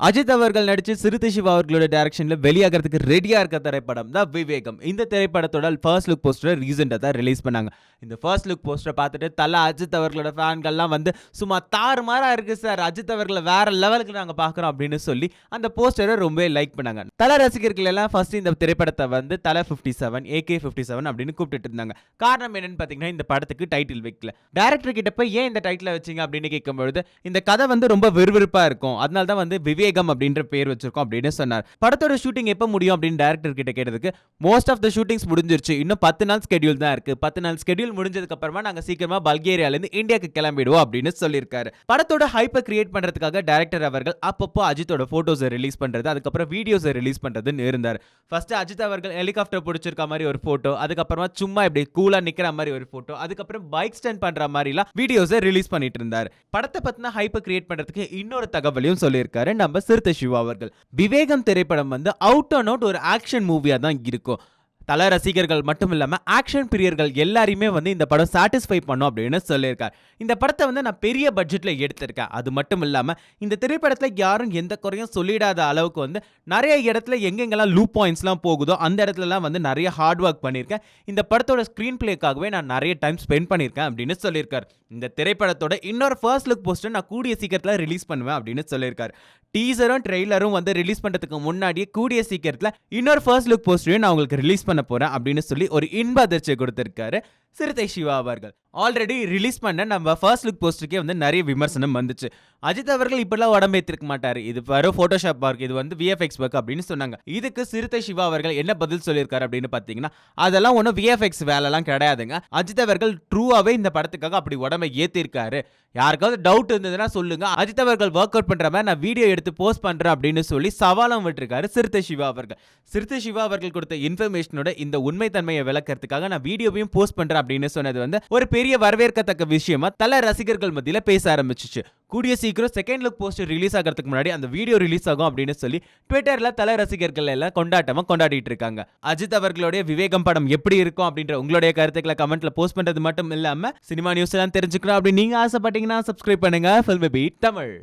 அஜித் அவர்கள் நடிச்சு சிறுத்தை சிவா அவர்களோட டைரக்ஷன்ல வெளியாகிறதுக்கு ரெடியா இருக்க திரைப்படம் தான் விவேகம். இந்த திரைப்படத்தோட ஃபர்ஸ்ட் லுக் போஸ்டர் ரீசெண்டா தான் ரிலீஸ் பண்ணாங்க. இந்த ஃபர்ஸ்ட் லுக் போஸ்டர் பார்த்துட்டு தல அஜித் அவர்களோட ஃபேன்கள்லாம் வந்து சும்மா தாறுமாறா இருக்கு சார், அஜித் அவர்களை வேற லெவலுக்கு நாங்க பாக்குறோம் அப்படின்னு சொல்லி அந்த போஸ்டரை ரொம்ப லைக் பண்ணாங்க. தல ரசிகர்கள் எல்லாம் ஃபர்ஸ்ட் இந்த திரைப்படத்தை வந்து தல 57 AK-57 அப்படின்னு கூப்பிட்டு இருந்தாங்க. காரணம் என்னன்னு பாத்தீங்கன்னா, இந்த படத்துக்கு டைட்டில் வைக்கல. டைரக்டர் கிட்ட போய் ஏன் இந்த டைட்டில் வச்சீங்க அப்படின்னு கேட்கும்பொழுது, இந்த கதை வந்து ரொம்ப விறுவிறுப்பா இருக்கும், அதனால தான் வந்து விவேகம் அப்படின்ற பேர் வச்சிருக்கோம் அப்படின்னு சொன்னார். படத்தோட ஷூட்டிங் எப்ப முடியும் அப்படின்னு டைரக்டர் கிட்ட கேட்டதுக்கு, மோஸ்ட் ஆஃப் த ஷூட்டிங்ஸ் முடிஞ்சிருச்சு, இன்னும் 10 நாள் ஸ்கெட்யூல் தான் இருக்கு, 10 நாள் ஸ்கெட்யூல் முடிஞ்சதுக்கு அப்புறமா நாங்க சீக்கிரமா பல்கேரியால இருந்து இந்தியாக்கு கிளம்பிடுவோம் அப்படின்னு சொல்லியிருக்காரு. படத்தோட ஹைப்பை கிரியேட் பண்றதுக்காக டைரக்டர் அவர்கள் அப்பப்போ அஜித்தோட போட்டோஸ் ரிலீஸ் பண்றது, அதுக்கப்புறம் வீடியோஸ் ரிலீஸ் பண்றதுன்னு இருந்தார். ஃபர்ஸ்ட் அஜித் அவர்கள் ஹெலிகாப்டர் பிடிச்சிருக்க மாதிரி ஒரு போட்டோ, அதுக்கப்புறமா சும்மா இப்படி கூலா நிக்கிற மாதிரி ஒரு போட்டோ, அதுக்கப்புறம் பைக் ஸ்டண்ட் பண்ற மாதிரிலாம் வீடியோஸ் ரிலீஸ் பண்ணிட்டு இருந்தார். படத்தை பத்தின ஹைப்பை கிரியேட் பண்றதுக்கு இன்னொரு தகவலையும் சொல்லியிருக்காரு நம்ம சிறுத்தை சிவா அவர்கள். விவேகம் திரைப்படம் வந்து அவுட் அண்ட் அவுட் ஒரு ஆக்ஷன் மூவியா தான் இருக்கும். தல ரசிகர்கள் மட்டும் இல்லாம ஆக்ஷன் பிரியர்கள் எல்லாரையுமே வந்து இந்த படம் சாட்டிஸ்ஃபை பண்ணும் அப்படின்னு சொல்லியிருக்காரு. இந்த படத்தை வந்து நான் பெரிய பட்ஜெட்ல எடுத்திருக்கேன். அது மட்டும் இல்லாம இந்த திரைப்படத்துல யாரும் எந்த குறையும் சொல்லிடாத அளவுக்கு வந்து நிறைய இடத்துல எங்கெங்கெல்லாம் லூப் பாயிண்ட்ஸ்லாம் போகுதோ அந்த இடத்துலலாம் வந்து நிறைய ஹார்ட் ஒர்க் பண்ணியிருக்கேன். இந்த படத்தோட ஸ்கிரீன் பிளேக்காகவே நான் நிறைய டைம் ஸ்பெண்ட் பண்ணியிருக்கேன் அப்படின்னு சொல்லியிருக்காரு. இந்த திரைப்படத்தோட இன்னொரு ஃபர்ஸ்ட் லுக் போஸ்டர் நான் கூடிய சீக்கிரத்தில் ரிலீஸ் பண்ணுவேன் அப்படின்னு சொல்லியிருக்காரு. டீசரும் ட்ரெய்லரும் வந்து ரிலீஸ் பண்றதுக்கு முன்னாடியே கூடிய சீக்கிரத்தில் இன்னொரு ஃபர்ஸ்ட் லுக் போஸ்டரையும் நான் உங்களுக்கு ரிலீஸ் பண்ண போறேன் அப்படின்னு சொல்லி ஒரு இன்ப அதிர்ச்சியை கொடுத்திருக்காரு சிறுத்தை சிவா அவர்கள். ஆல்ரெடி ரிலீஸ் பண்ண நம்ம ஃபர்ஸ்ட் லுக் போஸ்டருக்கே வந்து நிறைய விமர்சனம் வந்துச்சு. அஜித் அவர்கள் இப்பெல்லாம் உடம்பேற்றிருக்க மாட்டாரு, இது வெறும் போட்டோஷாப் ஒர்க், இது வந்து VFX ஒர்க் அப்படின்னு சொன்னாங்க. இதுக்கு சிறுத்தை சிவா அவர்கள் என்ன பதில் சொல்லியிருக்காரு அப்படின்னு பார்த்தீங்கன்னா, அதெல்லாம் ஒன்றும் VFX வேலைலாம் கிடையாதுங்க, அஜித் அவர்கள் ட்ரூவாவே இந்த படத்துக்காக அப்படி உடம்பை ஏற்றிருக்காரு, யாருக்காவது டவுட் இருந்ததுன்னா சொல்லுங்க, அஜித் அவர்கள் ஒர்க் அவுட் பண்ற மாதிரி நான் வீடியோ எடுத்து போஸ்ட் பண்றேன் அப்படின்னு சொல்லி சவாலம் விட்டுருக்காரு சிறுத்தை சிவா அவர்கள். சிறுத்தை சிவா அவர்கள் கொடுத்த இன்ஃபர்மேஷனோட இந்த உண்மை தன்மையை விளக்கறதுக்காக நான் வீடியோவையும் போஸ்ட் பண்றேன் அப்படின்னு சொன்னது வந்து ஒரு பெரிய வரவேற்கத்தக்க விஷயமா தல ரசிகர்கள் மத்தியில பேச ஆரம்பிச்சிச்சு. கூடிய சீக்கிரம் செகண்ட் லுக் போஸ்டர் ரிலீஸ் ஆகிறதுக்கு முன்னாடி அந்த வீடியோ ரிலீஸ் ஆகும் அப்படின்னு சொல்லி ட்விட்டர்ல தல ரசிகர்கள் எல்லாம் கொண்டாட்டமா கொண்டாடிட்டு இருக்காங்க. அஜித் அவர்களுடைய விவேகம் படம் எப்படி இருக்கும் அப்படின்ற உங்களுடைய கருத்துக்களை கமெண்ட்ல போஸ்ட் பண்றது மட்டும் இல்லாம சினிமா நியூஸ் எல்லாம் தெரிஞ்சுக்கணும் அப்படின்னு நீங்க ஆசைப்பட்டீங்கன்னா சப்ஸ்கிரைப் பண்ணுங்க Filmy Beat தமிழ்.